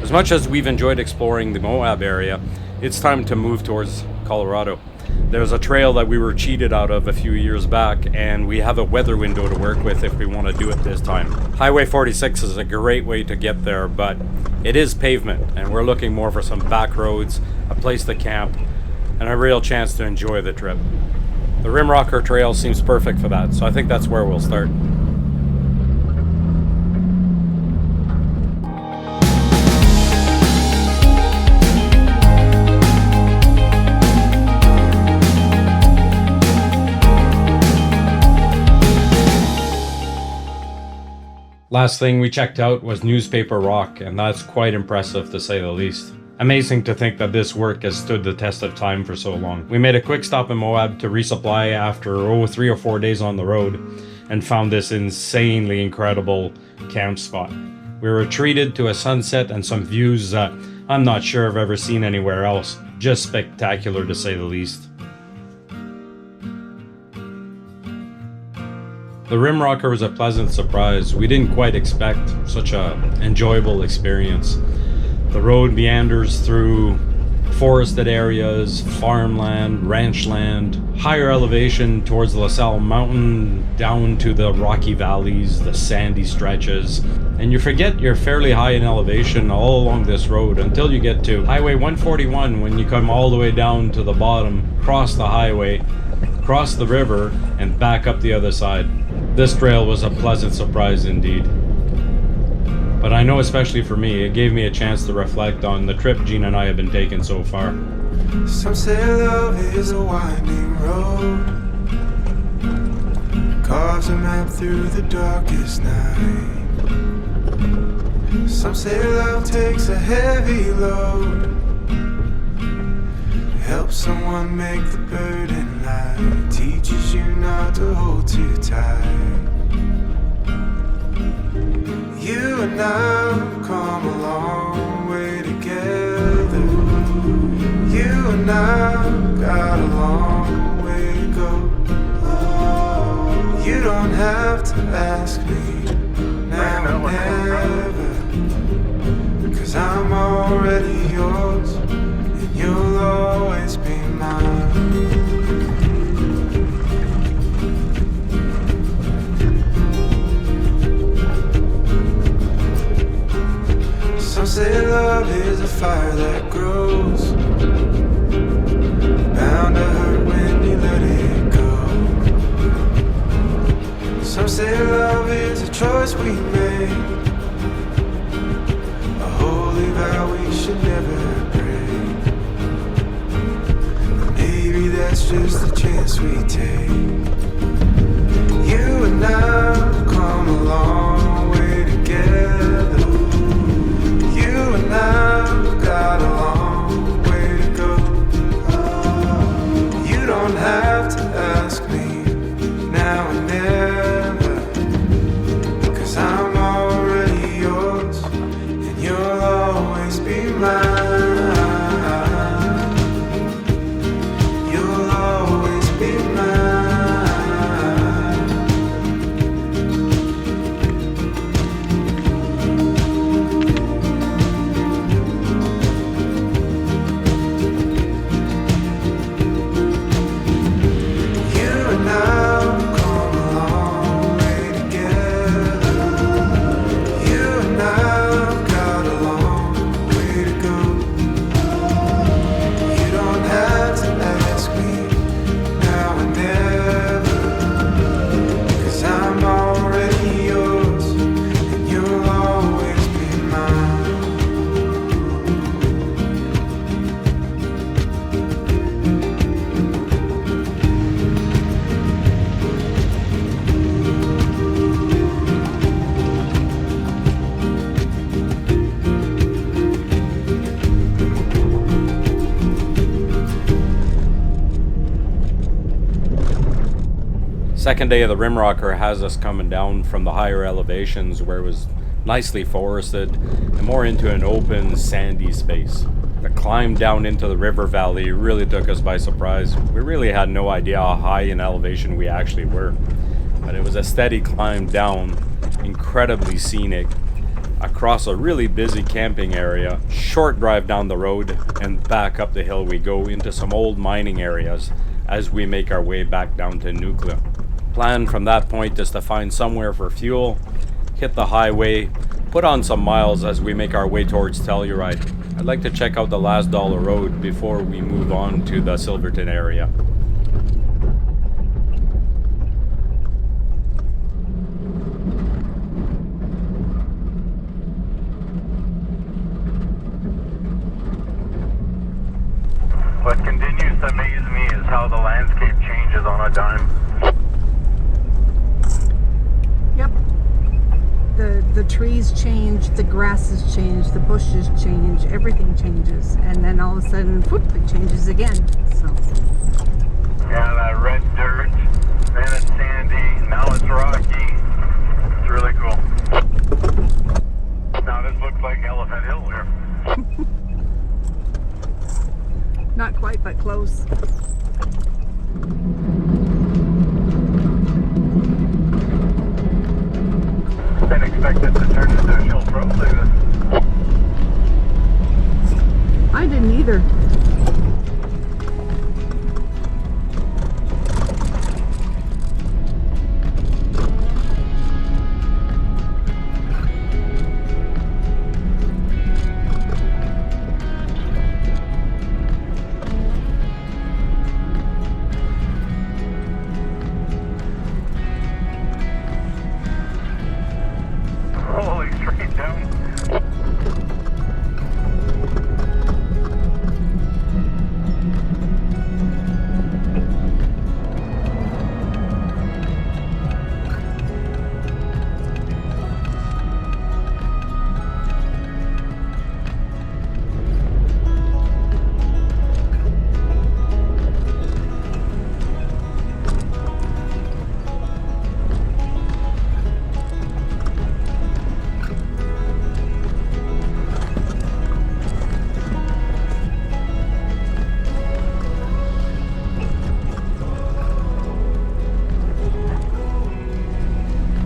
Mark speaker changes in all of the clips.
Speaker 1: As much as we've enjoyed exploring the Moab area, it's time to move towards Colorado. There's a trail that we were cheated out of a few years back, and we have a weather window to work with if we want to do it this time. Highway 46 is a great way to get there, but it is pavement, and we're looking more for some back roads, a place to camp, and a real chance to enjoy the trip. The Rimrocker Trail seems perfect for that, so I think that's where we'll start. Last thing we checked out was Newspaper Rock, and that's quite impressive to say the least. Amazing to think that this work has stood the test of time for so long. We made a quick stop in Moab to resupply after 3 or 4 days on the road, and found this insanely incredible camp spot. We were treated to a sunset and some views that I'm not sure I've ever seen anywhere else. Just spectacular to say the least. The Rimrocker was a pleasant surprise. We didn't quite expect such an enjoyable experience. The road meanders through forested areas, farmland, ranchland, higher elevation towards the LaSalle Mountain, down to the rocky valleys, the sandy stretches. And you forget you're fairly high in elevation all along this road until you get to Highway 141, when you come all the way down to the bottom, cross the highway, cross the river, and back up the other side. This trail was a pleasant surprise indeed. But I know, especially for me, it gave me a chance to reflect on the trip Gina and I have been taking so far.
Speaker 2: Some say love is a winding road, carves a map through the darkest night. Some say love takes a heavy load, helps someone make the burden light, teaches you not to hold too tight. You and I've come a long way together. You and I've got a long way to go. You don't have to ask me now or never, 'cause I'm already yours, and you'll always be mine. Some say love is a fire that grows, bound to hurt when you let it go. Some say love is a choice we make, a holy vow we should never break. Maybe that's just the chance we take. You and I've come a long way together. You and I've got a long way to go. You don't have to ask me now and never, 'cause I'm already yours, and you'll always be mine. You'll always be mine. You and I've come a long way together. You and I've got a long way to go. You don't have to ask me now and never, 'cause I'm already yours, and you'll always be mine.
Speaker 1: Second day of the Rimrocker has us coming down from the higher elevations where it was nicely forested and more into an open, sandy space. The climb down into the river valley really took us by surprise. We really had no idea how high in elevation we actually were. But it was a steady climb down, incredibly scenic, across a really busy camping area, short drive down the road, and back up the hill we go into some old mining areas as we make our way back down to Nuclear. Plan from that point is to find somewhere for fuel, hit the highway, put on some miles as we make our way towards Telluride. I'd like to check out the Last Dollar Road before we move on to the Silverton area.
Speaker 3: What continues to amaze me is how the landscape changes on a dime.
Speaker 4: Yep. The trees change, the grasses change, the bushes change, everything changes, and then all of a sudden, whoop, it changes again. So.
Speaker 3: Yeah, that red dirt, then it's sandy, now it's rocky. It's really cool. Now this looks like Elephant Hill here.
Speaker 4: Not quite, but close.
Speaker 3: Didn't expect it to turn into a hill road like this.
Speaker 4: I didn't either.
Speaker 3: Holy, straight down.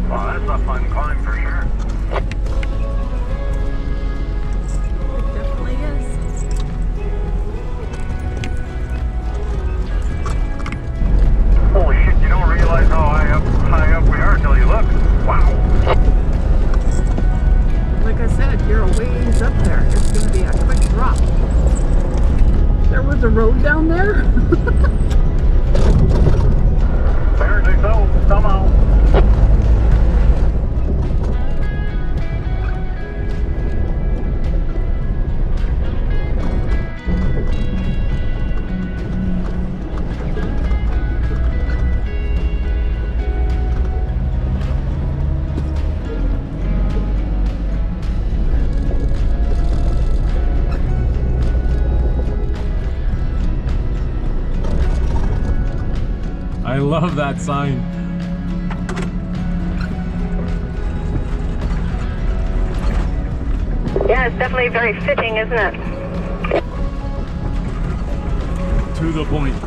Speaker 3: Wow, that's a fun climb for sure.
Speaker 4: It definitely is.
Speaker 3: Holy shit, you don't realize how high up we are until you look. Wow.
Speaker 4: Like I said, you're a ways up there. It's going to be a quick drop. There was a road down there.
Speaker 3: Apparently so, somehow.
Speaker 1: I love that sign.
Speaker 5: Yeah, it's definitely very fitting, isn't it?
Speaker 1: To the point.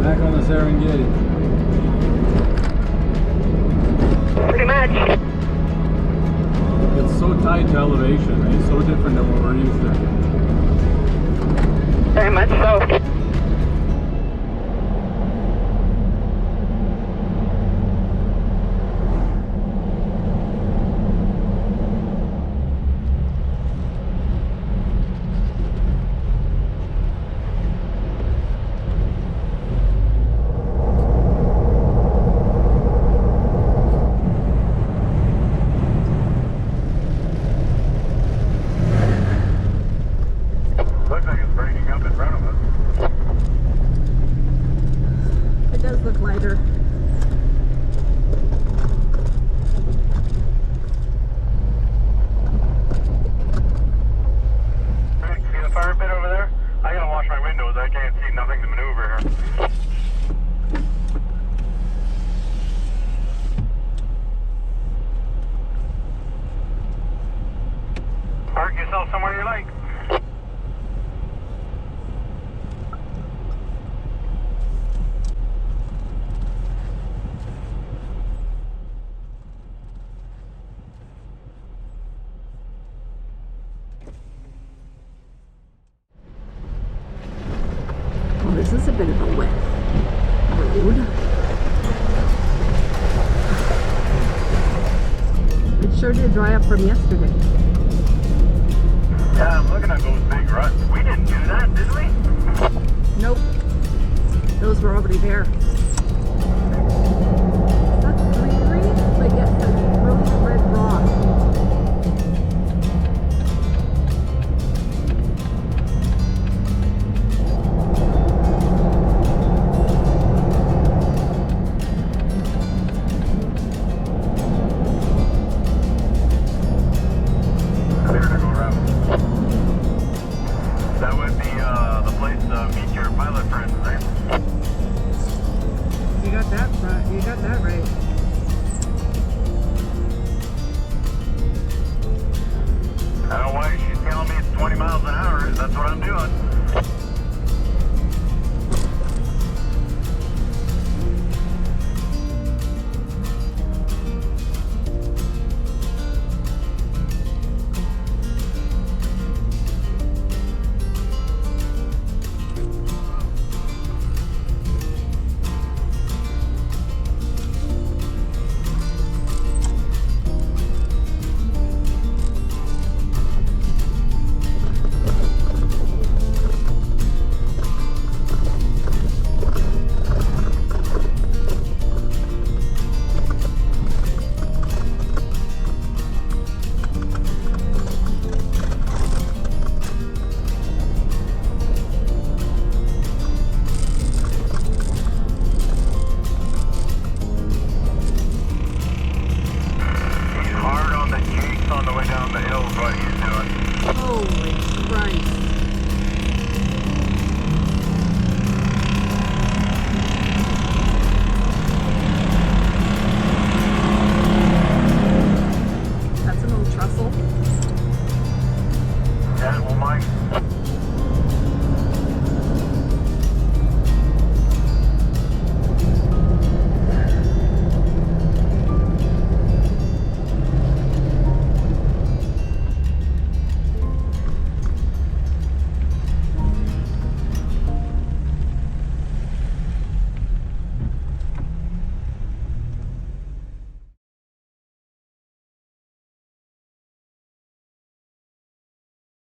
Speaker 1: Back on the Serengeti.
Speaker 5: Pretty much.
Speaker 1: It's so tied to elevation, it's so different than what we're used to.
Speaker 5: Very much so.
Speaker 3: Looks like it's breaking up in front of us.
Speaker 4: It does look lighter.
Speaker 3: Rick, see the fire pit over there? I gotta wash my windows. I can't see nothing to maneuver here.
Speaker 4: sure did dry up from yesterday.
Speaker 3: Yeah, I'm looking at those big ruts. We didn't do that, did we?
Speaker 4: Nope. Those were already there. It's not greenery, but yes, the brilliant red rock.
Speaker 3: Clear to go around. That would be the place to meet your pilot friends, right?
Speaker 4: You got that right.